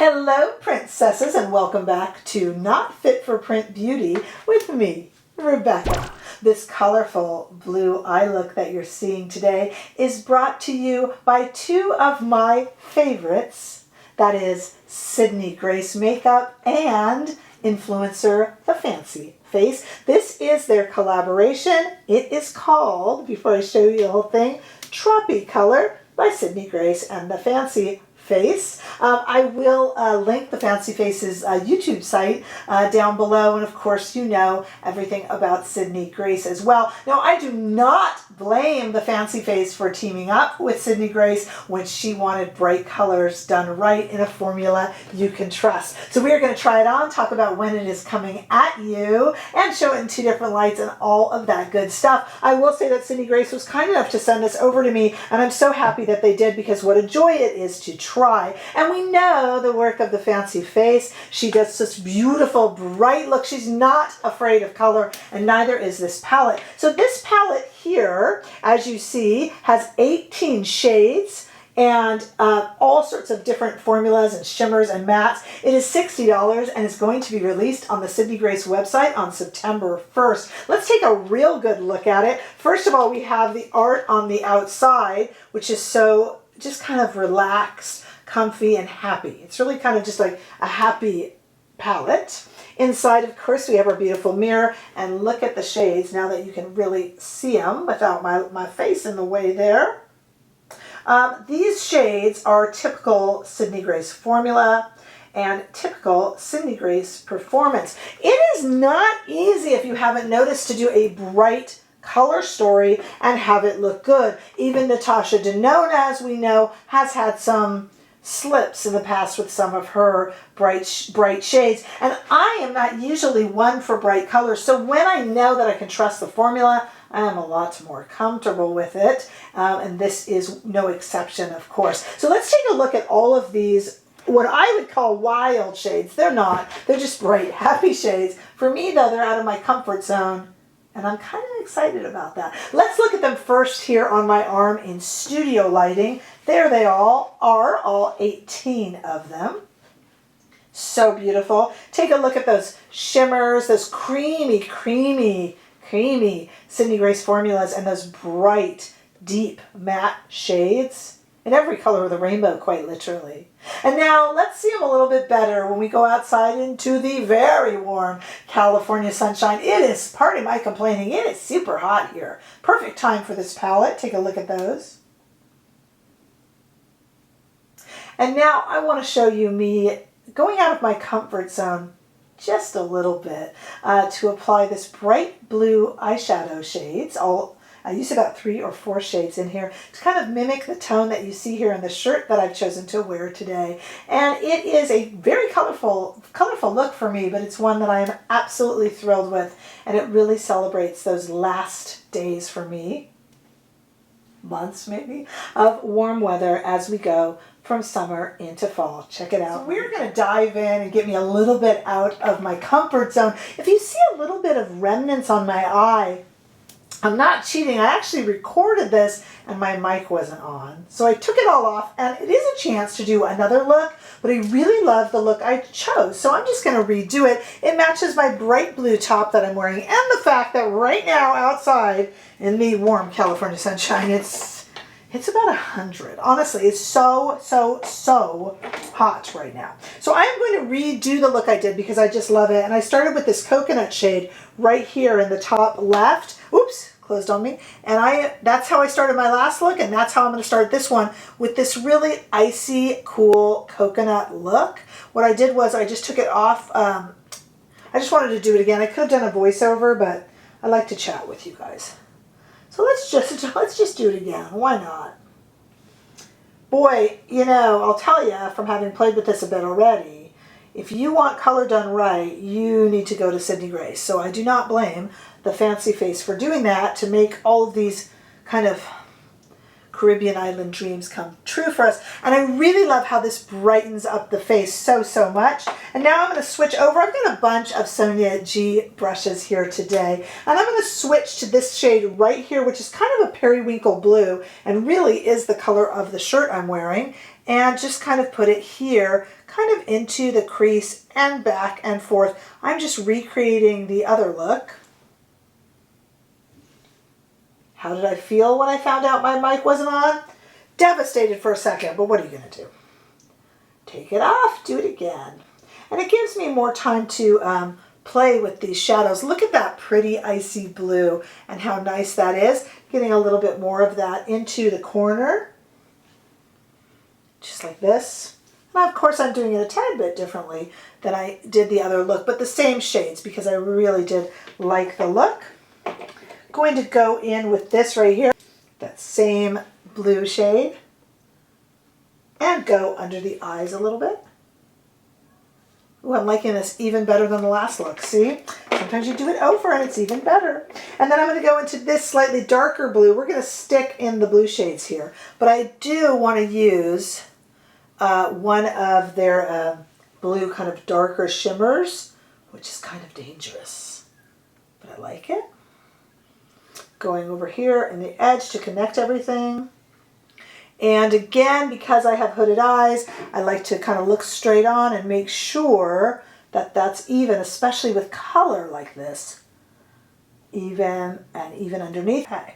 Hello, princesses, and welcome back to Not Fit for Print Beauty with me, Rebecca. This colorful blue eye look that you're seeing today is brought to you by two of my favorites. That is Sydney Grace Makeup and influencer The Fancy Face. This is their collaboration. It is called, before I show you the whole thing, TropiCOLOR by Sydney Grace and The Fancy Face. I will link the Fancy Face's YouTube site down below, and of course you know everything about Sydney Grace as well. Now, I do not blame the Fancy Face for teaming up with Sydney Grace when she wanted bright colors done right in a formula you can trust. So we are going to try it on, talk about when it is coming at you, and show it in two different lights and all of that good stuff. I will say that Sydney Grace was kind enough to send this over to me, and I'm so happy that they did, because what a joy it is to try. And we know the work of the Fancy Face. She does this beautiful bright look. She's not afraid of color, and neither is this palette. So this palette here, as you see, has 18 shades and all sorts of different formulas and shimmers and mattes. It is $60 and is going to be released on the Sydney Grace website on September 1st. Let's take a real good look at it. First of all, we have the art on the outside, which is so just kind of relaxed, comfy, and happy. It's really kind of just like a happy palette. Inside, of course, we have our beautiful mirror, and look at the shades now that you can really see them without my face in the way there. These shades are typical Sydney Grace formula and typical Sydney Grace performance. It is not easy, if you haven't noticed, to do a bright color story and have it look good. Even Natasha Denona, as we know, has had some slips in the past with some of her bright shades, and I am not usually one for bright colors, so when I know that I can trust the formula, I am a lot more comfortable with it, and this is no exception, of course. So let's take a look at all of these, what I would call wild shades. They're not. They're just bright, happy shades. For me, though, they're out of my comfort zone, and I'm kind of excited about that. Let's look at them first here on my arm in studio lighting. There they all are, all 18 of them. So beautiful. Take a look at those shimmers, those creamy Sydney Grace formulas, and those bright, deep matte shades in every color of the rainbow, quite literally. And now let's see them a little bit better when we go outside into the very warm California sunshine. It is, pardon my complaining, it is super hot here. Perfect time for this palette. Take a look at those. And now I want to show you me going out of my comfort zone just a little bit to apply this bright blue eyeshadow shades. I use about 3 or 4 shades in here to kind of mimic the tone that you see here in the shirt that I've chosen to wear today. And it is a very colorful look for me, but it's one that I am absolutely thrilled with, and it really celebrates those last days for me, months maybe, of warm weather as we go from summer into fall. Check it out. So we're going to dive in and get me a little bit out of my comfort zone. If you see a little bit of remnants on my eye, I'm not cheating. I actually recorded this and my mic wasn't on. So I took it all off, and it is a chance to do another look, but I really love the look I chose. So I'm just going to redo it. It matches my bright blue top that I'm wearing, and the fact that right now outside in the warm California sunshine, it's about 100. Honestly, it's so hot right now. So I'm going to redo the look I did because I just love it. And I started with this coconut shade right here in the top left. Oops, closed on me. And that's how I started my last look, and that's how I'm going to start this one, with this really icy, cool coconut look. What I did was I just took it off. I just wanted to do it again. I could have done a voiceover, but I like to chat with you guys. So let's just do it again. Why not? Boy, you know, I'll tell you from having played with this a bit already, if you want color done right, you need to go to Sydney Grace. So I do not blame the Fancy Face for doing that to make all of these kind of Caribbean island dreams come true for us. And I really love how this brightens up the face so much. And now I'm going to switch over. I've got a bunch of Sonia G brushes here today, and I'm going to switch to this shade right here, which is kind of a periwinkle blue and really is the color of the shirt I'm wearing. and just kind of put it here, kind of into the crease and back and forth. I'm just recreating the other look. How did I feel when I found out my mic wasn't on? Devastated for a second, but what are you going to do? Take it off, do it again. And it gives me more time to play with these shadows. Look at that pretty icy blue and how nice that is. Getting a little bit more of that into the corner. Just like this. Now, of course, I'm doing it a tad bit differently than I did the other look, but the same shades because I really did like the look. Going to go in with this right here, that same blue shade, and go under the eyes a little bit. Ooh, I'm liking this even better than the last look. See? Sometimes you do it over and it's even better. And then I'm going to go into this slightly darker blue. We're going to stick in the blue shades here, but I do want to use one of their blue kind of darker shimmers, which is kind of dangerous, but I like it. Going over here in the edge to connect everything. And again, because I have hooded eyes, I like to kind of look straight on and make sure that that's even, especially with color like this. Even and even underneath. Okay.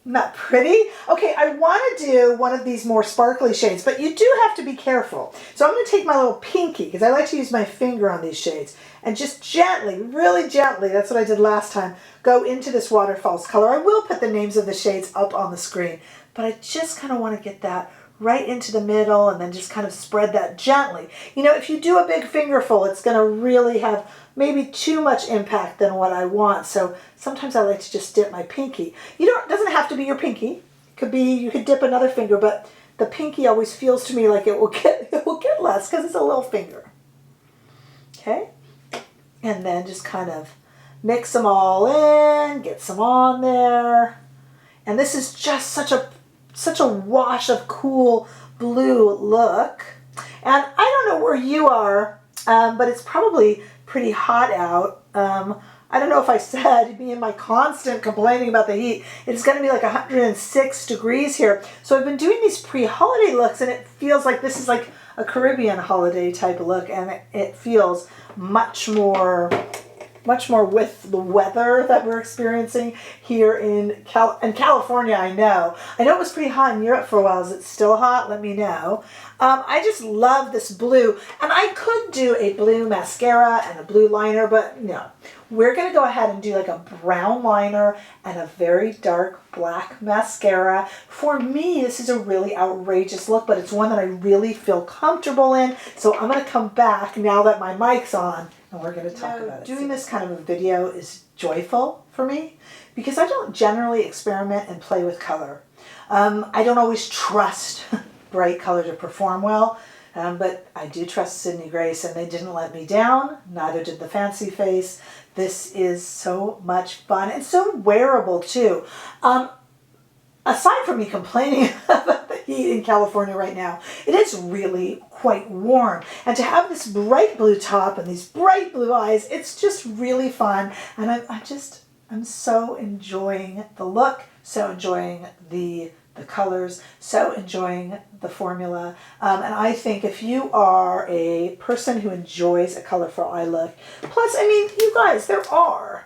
Isn't that pretty? Okay, I want to do one of these more sparkly shades, but you do have to be careful. So I'm going to take my little pinky, because I like to use my finger on these shades, and just gently, really gently, that's what I did last time, go into this waterfalls color. I will put the names of the shades up on the screen, but I just kind of want to get that right into the middle and then just kind of spread that gently. You know, if you do a big fingerful, it's going to really have maybe too much impact than what I want. So sometimes I like to just dip my pinky. It doesn't have to be your pinky. It could be, you could dip another finger, but the pinky always feels to me like it will get less because it's a little finger. Okay? And then just kind of mix them all in, get some on there. And this is just such a wash of cool blue look. And I don't know where you are, but it's probably pretty hot out. I don't know if I said, me and my constant complaining about the heat, it's going to be like 106 degrees here. So I've been doing these pre-holiday looks, and it feels like this is like a Caribbean holiday type of look, and it feels much more with the weather that we're experiencing here in California. I know it was pretty hot in Europe for a while. Is it still hot? Let me know. I just love this blue, and I could do a blue mascara and a blue liner, but no. We're going to go ahead and do like a brown liner and a very dark black mascara. For me, this is a really outrageous look, but it's one that I really feel comfortable in. So I'm going to come back now that my mic's on, and we're going to talk about it. Doing this kind of a video is joyful for me because I don't generally experiment and play with color. I don't always trust bright color to perform well. But I do trust Sydney Grace, and they didn't let me down. Neither did the Fancy Face. This is so much fun and so wearable too. Aside from me complaining about the heat in California right now, it is really quite warm. And to have this bright blue top and these bright blue eyes, it's just really fun. And I'm so enjoying the look, so enjoying the colors, so enjoying the formula. And I think if you are a person who enjoys a colorful eye look, plus, I mean, you guys, there are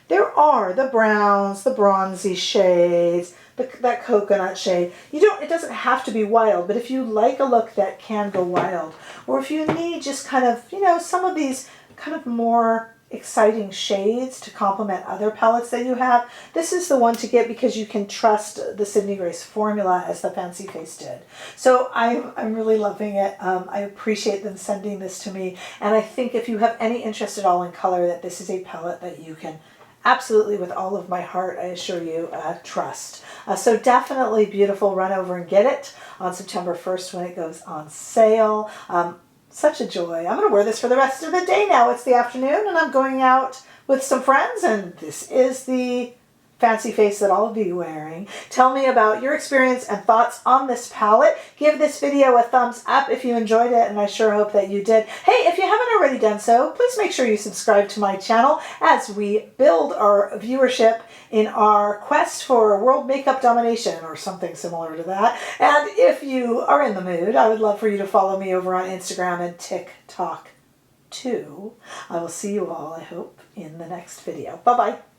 the browns, the bronzy shades, that coconut shade. It doesn't have to be wild, but if you like a look that can go wild, or if you need just kind of, some of these kind of more exciting shades to complement other palettes that you have, this is the one to get because you can trust the Sydney Grace formula as the Fancy Face did. So I'm really loving it. I appreciate them sending this to me, and I think if you have any interest at all in color, that this is a palette that you can absolutely, with all of my heart, I assure you, trust. So definitely beautiful. Run over and get it on September 1st when it goes on sale. Such a joy. I'm going to wear this for the rest of the day now. It's the afternoon and I'm going out with some friends, and this is the fancy face that I'll be wearing. Tell me about your experience and thoughts on this palette. Give this video a thumbs up if you enjoyed it, and I sure hope that you did. Hey, if you haven't already done so, please make sure you subscribe to my channel as we build our viewership in our quest for world makeup domination or something similar to that. And if you are in the mood, I would love for you to follow me over on Instagram and TikTok too. I will see you all, I hope, in the next video. Bye-bye.